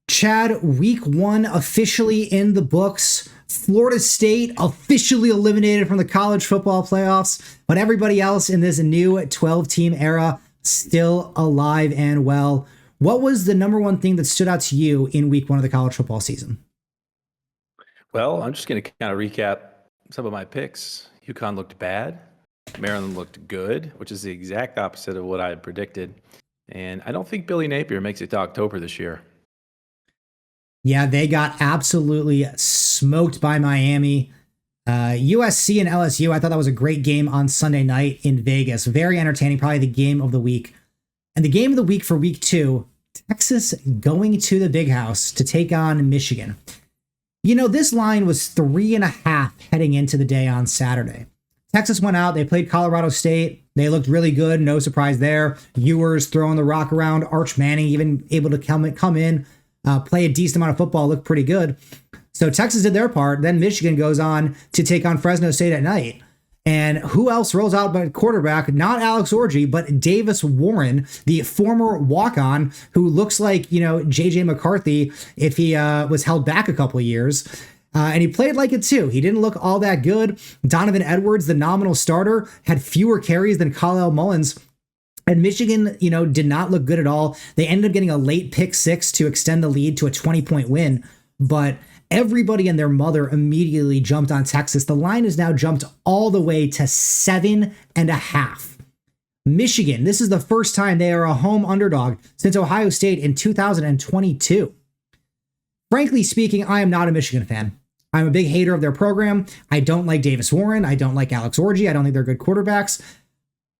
Chad, week one officially in the books. Florida State officially eliminated from the college football playoffs, but everybody else in this new 12-team era still alive and well. What was the number one thing that stood out to you in week one of the college football season? Well, I'm just going to kind of recap some of my picks. UConn looked bad. Maryland looked good, which is the exact opposite of what I had predicted. And I don't think Billy Napier makes it to October this year. Yeah, they got absolutely smoked by Miami. USC and LSU, I thought that was a great game on Sunday night in Vegas. Very entertaining, probably the game of the week. And the game of the week for week two, Texas going to the Big House to take on Michigan. You know, this line was 3.5 heading into the day on Saturday. Texas went out, they played Colorado State. They looked really good, no surprise there. Ewers throwing the rock around, Arch Manning even able to come in, play a decent amount of football, look pretty good. So Texas did their part. Then Michigan goes on to take on Fresno State at night. And who else rolls out but quarterback? Not Alex Orji, but Davis Warren, the former walk-on who looks like, J.J. McCarthy if he was held back a couple of years. And he played like it too. He didn't look all that good. Donovan Edwards, the nominal starter, had fewer carries than Kyle Mullins. And Michigan, did not look good at all. They ended up getting a late pick six to extend the lead to a 20-point win. But everybody and their mother immediately jumped on Texas. The line has now jumped all the way to 7.5. Michigan, this is the first time they are a home underdog since Ohio State in 2022. Frankly speaking, I am not a Michigan fan. I'm a big hater of their program. I don't like Davis Warren. I don't like Alex Orji. I don't think they're good quarterbacks.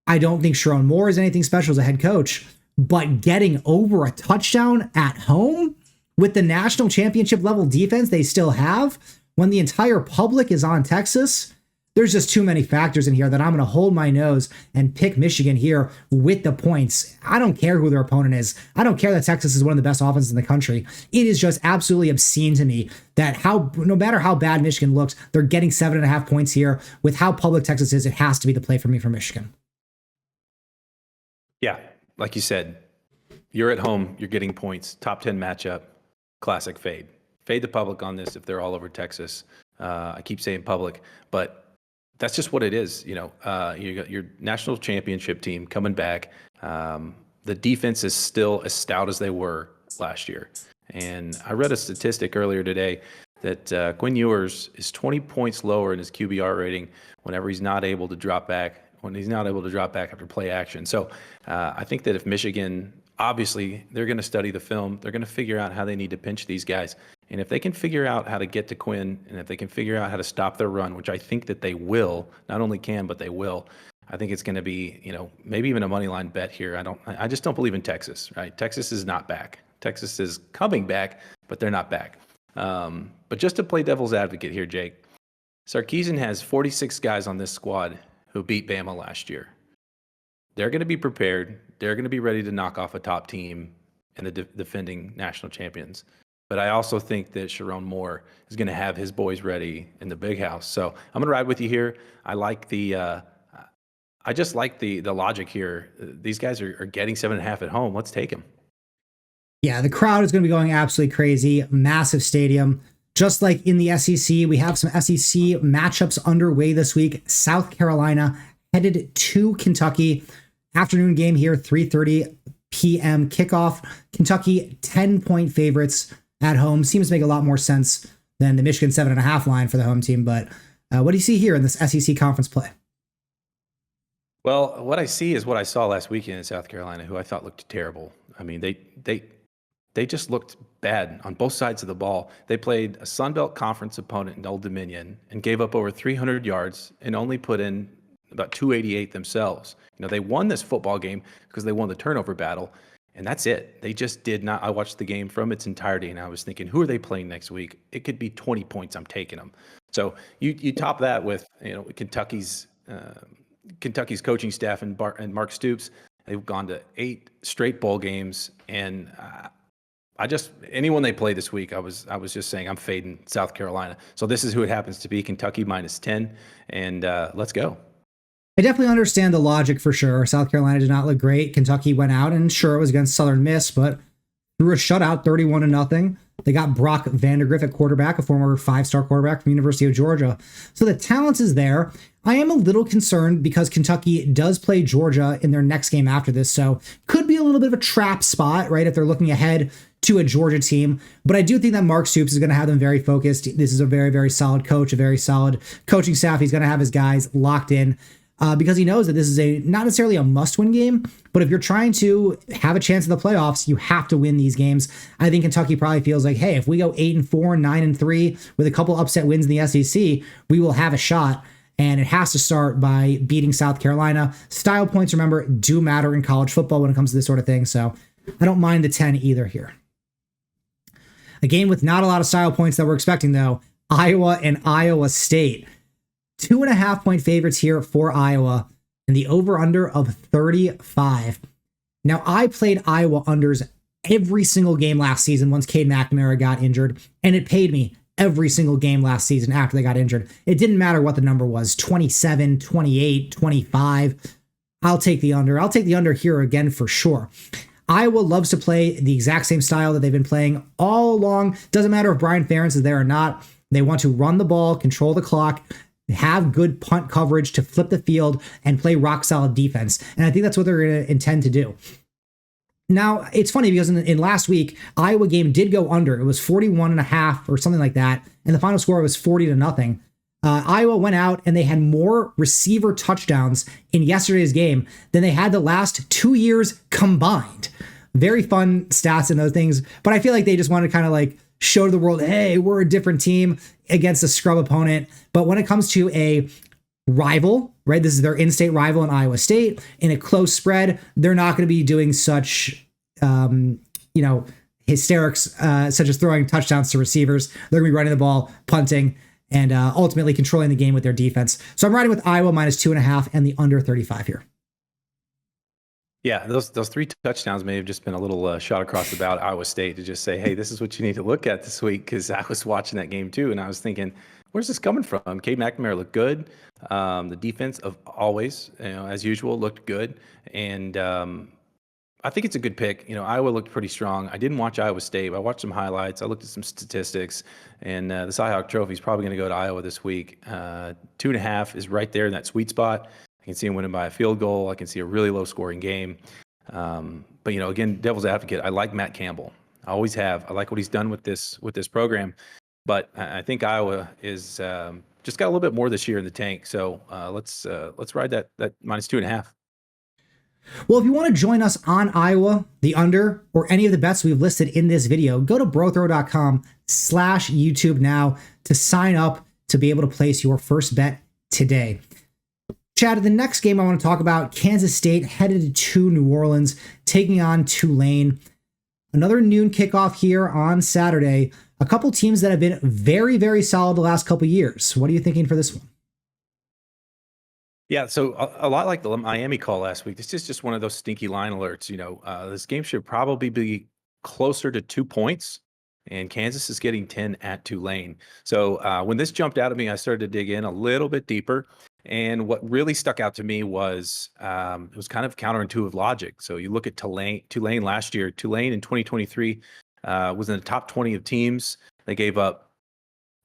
I don't think Sharon Moore is anything special as a head coach, but getting over a touchdown at home with the national championship level defense they still have when the entire public is on Texas, there's just too many factors in here that I'm going to hold my nose and pick Michigan here with the points. I don't care who their opponent is. I don't care that Texas is one of the best offenses in the country. It is just absolutely obscene to me that no matter how bad Michigan looks, they're getting 7.5 points here. With how public Texas is, it has to be the play for me for Michigan. Yeah, like you said, you're at home, you're getting points, top 10 matchup, classic fade. Fade the public on this if they're all over Texas. I keep saying public, but that's just what it is. You got your national championship team coming back. The defense is still as stout as they were last year. And I read a statistic earlier today that Quinn Ewers is 20 points lower in his QBR rating whenever he's not able to drop back after play action. So I think that if Michigan, obviously, they're going to study the film. They're going to figure out how they need to pinch these guys. And if they can figure out how to get to Quinn, and if they can figure out how to stop their run, which I think that they will, not only can, but they will, I think it's going to be, maybe even a money line bet here. I just don't believe in Texas, right? Texas is not back. Texas is coming back, but they're not back. But just to play devil's advocate here, Jake, Sarkisian has 46 guys on this squad who beat Bama last year. They're going to be prepared. They're going to be ready to knock off a top team and the defending national champions. But I also think that Sharon Moore is going to have his boys ready in the Big House. So I'm going to ride with you here. I like I just like the logic here. These guys are getting 7.5 at home. Let's take them. Yeah, the crowd is going to be going absolutely crazy. Massive stadium. Just like in the SEC, we have some SEC matchups underway this week. South Carolina headed to Kentucky. Afternoon game here, 3:30 p.m. kickoff. Kentucky 10-point favorites at home. Seems to make a lot more sense than the Michigan 7.5 line for the home team. But what do you see here in this SEC conference play? Well, what I see is what I saw last weekend in South Carolina, who I thought looked terrible. I mean, they just looked bad on both sides of the ball. They played a Sun Belt Conference opponent in Old Dominion and gave up over 300 yards and only put in about 288 themselves. They won this football game because they won the turnover battle, and that's it. They just did not. I watched the game from its entirety, and I was thinking, who are they playing next week? It could be 20 points. I'm taking them. So you top that with Kentucky's coaching staff and Mark Stoops. They've gone to 8 straight bowl games, and anyone they play this week, I was just saying I'm fading South Carolina. So this is who it happens to be: Kentucky -10, and let's go. I definitely understand the logic for sure. South Carolina did not look great. Kentucky went out, and sure, it was against Southern Miss, but through a shutout, 31-0. They got Brock Vandergriff at quarterback, a former 5-star quarterback from University of Georgia. So the talent is there. I am a little concerned because Kentucky does play Georgia in their next game after this, so could be a little bit of a trap spot, right, if they're looking ahead to a Georgia team. But I do think that Mark Stoops is going to have them very focused. This is a very, very solid coach, a very solid coaching staff. He's going to have his guys locked in because he knows that this is not necessarily a must-win game, but if you're trying to have a chance at the playoffs, you have to win these games. I think Kentucky probably feels like, hey, if we go 8-4, 9-3 with a couple upset wins in the SEC, we will have a shot. And it has to start by beating South Carolina. Style points, remember, do matter in college football when it comes to this sort of thing. So I don't mind the 10 either here. A game with not a lot of style points that we're expecting, though. Iowa and Iowa State. 2.5-point favorites here for Iowa, and the over-under of 35. Now, I played Iowa unders every single game last season once Cade McNamara got injured, and it paid me every single game last season after they got injured. It didn't matter what the number was, 27, 28, 25. I'll take the under. I'll take the under here again for sure. Iowa loves to play the exact same style that they've been playing all along. Doesn't matter if Brian Ferentz is there or not. They want to run the ball, control the clock, have good punt coverage to flip the field, and play rock solid defense. And I think that's what they're going to intend to do. Now, it's funny because in last week, Iowa game did go under. It was 41.5 or something like that. And the final score was 40-0. Iowa went out and they had more receiver touchdowns in yesterday's game than they had the last 2 years combined. Very fun stats in those things. But I feel like they just want to kind of like show to the world, hey, we're a different team against a scrub opponent. But when it comes to a rival, right? This is their in-state rival in Iowa State. In a close spread, they're not going to be doing such, hysterics, such as throwing touchdowns to receivers. They're going to be running the ball, punting, and ultimately controlling the game with their defense. So I'm riding with Iowa minus 2.5 and the under 35 here. Yeah, those 3 touchdowns may have just been a little shot across the bow at Iowa State to just say, hey, this is what you need to look at this week, because I was watching that game too, and I was thinking, where's this coming from? Cade McNamara looked good. The defense of always, as usual, looked good. And I think it's a good pick. Iowa looked pretty strong. I didn't watch Iowa State, but I watched some highlights. I looked at some statistics, and the Cy-Hawk Trophy is probably going to go to Iowa this week. 2.5 is right there in that sweet spot. I can see them winning by a field goal. I can see a really low-scoring game. But again, devil's advocate, I like Matt Campbell. I always have. I like what he's done with this program. But I think Iowa is just got a little bit more this year in the tank. So let's ride that minus 2.5. Well, if you want to join us on Iowa, the under, or any of the bets we've listed in this video, go to brothrow.com/YouTube now to sign up to be able to place your first bet today. Chad, the next game I want to talk about, Kansas State headed to New Orleans, taking on Tulane. Another noon kickoff here on Saturday. A couple teams that have been very, very solid the last couple years. What are you thinking for this one? Yeah, so a lot like the Miami call last week. This is just one of those stinky line alerts. This game should probably be closer to 2 points, and Kansas is getting 10 at Tulane. So when this jumped out at me, I started to dig in a little bit deeper. And what really stuck out to me was it was kind of counterintuitive logic. So you look at Tulane last year. Tulane in 2023 was in the top 20 of teams. They gave up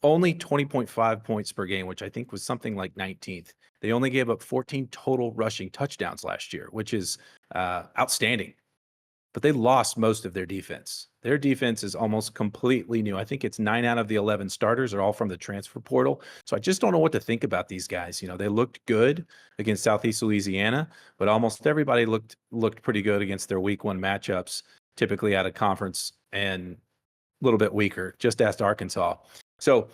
only 20.5 points per game, which I think was something like 19th. They only gave up 14 total rushing touchdowns last year, which is outstanding. But they lost most of their defense. Their defense is almost completely new. I think it's 9 out of the 11 starters are all from the transfer portal. So I just don't know what to think about these guys. They looked good against Southeast Louisiana, but almost everybody looked pretty good against their week 1 matchups, typically out of conference, and a little bit weaker. Just asked Arkansas. So,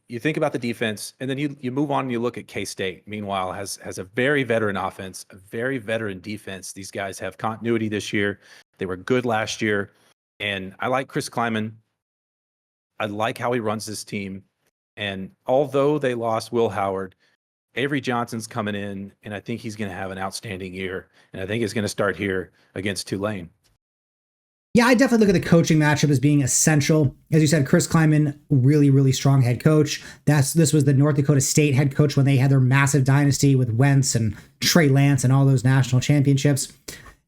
you think about the defense, and then you move on and you look at K-State. Meanwhile, has a very veteran offense, a very veteran defense. These guys have continuity this year. They were good last year. And I like Chris Kleiman. I like how he runs this team. And although they lost Will Howard, Avery Johnson's coming in, and I think he's going to have an outstanding year. And I think it's going to start here against Tulane. Yeah, I definitely look at the coaching matchup as being essential. As you said, Chris Kleiman, really, really strong head coach. This was the North Dakota State head coach when they had their massive dynasty with Wentz and Trey Lance and all those national championships.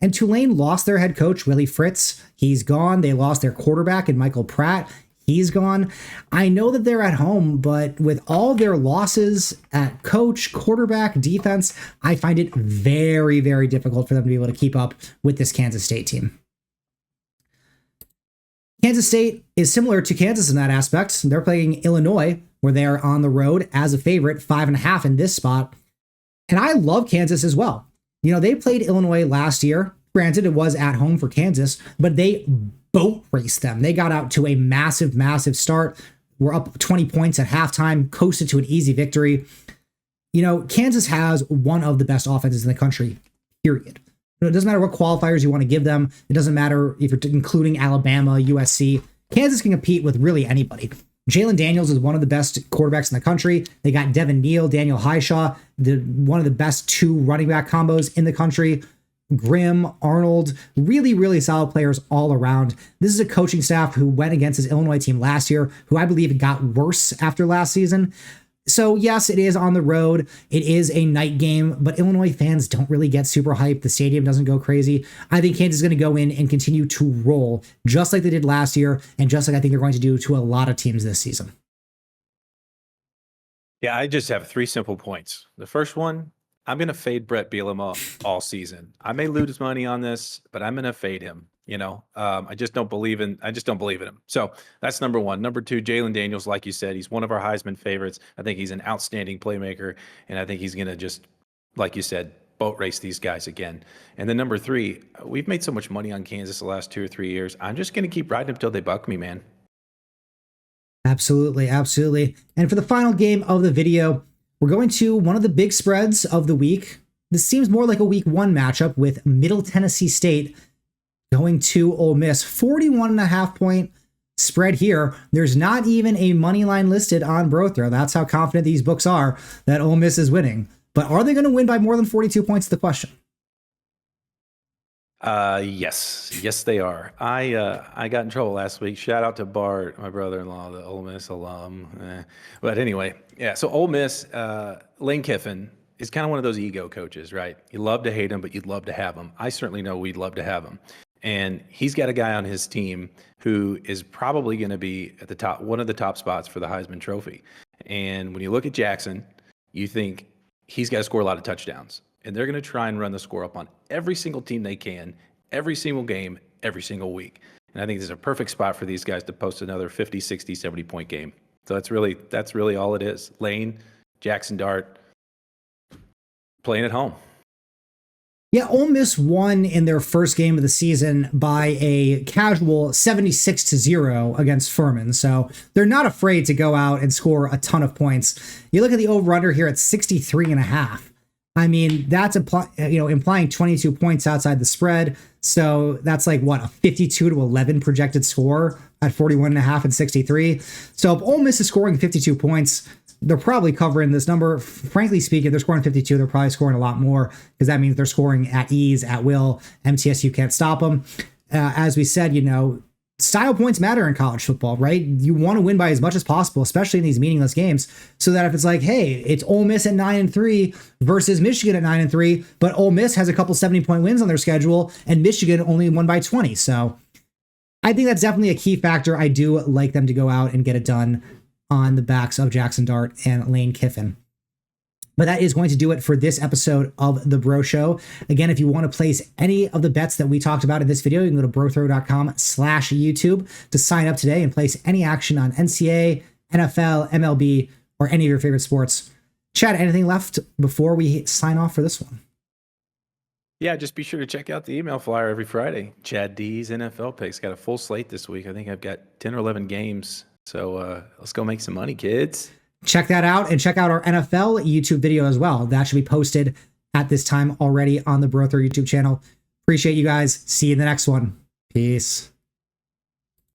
And Tulane lost their head coach, Willie Fritz. He's gone. They lost their quarterback in Michael Pratt. He's gone. I know that they're at home, but with all their losses at coach, quarterback, defense, I find it very, very difficult for them to be able to keep up with this Kansas State team. Kansas State is similar to Kansas in that aspect. They're playing Illinois, where they are on the road as a favorite, 5.5 in this spot. And I love Kansas as well. You know, they played Illinois last year. Granted, it was at home for Kansas, but they boat raced them. They got out to a massive, massive start. We're up 20 points at halftime, coasted to an easy victory. You know, Kansas has one of the best offenses in the country, period. It doesn't matter what qualifiers you want to give them. It doesn't matter if you're including Alabama, USC. Kansas can compete with really anybody. Jalen Daniels is one of the best quarterbacks in the country. They got Devin Neal, Daniel Highshaw, one of the best 2 running back combos in the country. Grimm, Arnold, really, really solid players all around. This is a coaching staff who went against his Illinois team last year, who I believe got worse after last season. So yes, it is on the road. It is a night game, but Illinois fans don't really get super hyped. The stadium doesn't go crazy. I think Kansas is going to go in and continue to roll just like they did last year, and just like I think they're going to do to a lot of teams this season. Yeah, I just have 3 simple points. The first one, I'm going to fade Brett Bielema all season. I may lose money on this, but I'm going to fade him. You know, I just don't believe in him. So that's number one. Number 2, Jalen Daniels, like you said, he's one of our Heisman favorites. I think he's an outstanding playmaker, and I think he's going to just, like you said, boat race these guys again. And then number 3, we've made so much money on Kansas the last 2 or 3 years. I'm just going to keep riding until they buck me, man. Absolutely, absolutely. And for the final game of the video, we're going to one of the big spreads of the week. This seems more like a week 1 matchup with Middle Tennessee State going to Ole Miss. 41.5 point spread here. There's not even a money line listed on BroThrow. That's how confident these books are that Ole Miss is winning. But are they going to win by more than 42 points? The question. Yes, they are. I got in trouble last week. Shout out to Bart, my brother-in-law, the Ole Miss alum. But anyway, yeah. So Ole Miss, Lane Kiffin is kind of one of those ego coaches, right? You love to hate him, but you'd love to have him. I certainly know we'd love to have him. And he's got a guy on his team who is probably going to be at the top, one of the top spots for the Heisman Trophy. And when you look at Jackson, you think he's got to score a lot of touchdowns. And they're going to try and run the score up on every single team they can, every single game, every single week. And I think this is a perfect spot for these guys to post another 50, 60, 70-point game. So that's really all it is. Lane, Jackson Dart, playing at home. Yeah, Ole Miss won in their first game of the season by a casual 76-0 against Furman. So they're not afraid to go out and score a ton of points. You look at the over-under here at 63.5. I mean, that's implying 22 points outside the spread. So that's like what, a 52-11 projected score at 41.5 and 63. So if Ole Miss is scoring 52 points, they're probably covering this number. Frankly speaking, they're scoring 52. They're probably scoring a lot more because that means they're scoring at ease, at will. MTSU can't stop them. As we said, style points matter in college football, right? You want to win by as much as possible, especially in these meaningless games, so that if it's like, hey, it's Ole Miss at 9-3 versus Michigan at 9-3, but Ole Miss has a couple 70-point wins on their schedule and Michigan only won by 20. So I think that's definitely a key factor. I do like them to go out and get it done on the backs of Jackson Dart and Lane Kiffin. But that is going to do it for this episode of The Bro Show. Again, if you want to place any of the bets that we talked about in this video, you can go to brothrow.com/YouTube to sign up today and place any action on NCAA, NFL, MLB, or any of your favorite sports. Chad, anything left before we sign off for this one? Yeah, just be sure to check out the email flyer every Friday. Chad D's NFL picks. Got a full slate this week. I think I've got 10 or 11 games. So let's go make some money, kids. Check that out and check out our NFL YouTube video as well. That should be posted at this time already on the BroThrow YouTube channel. Appreciate you guys. See you in the next one. Peace.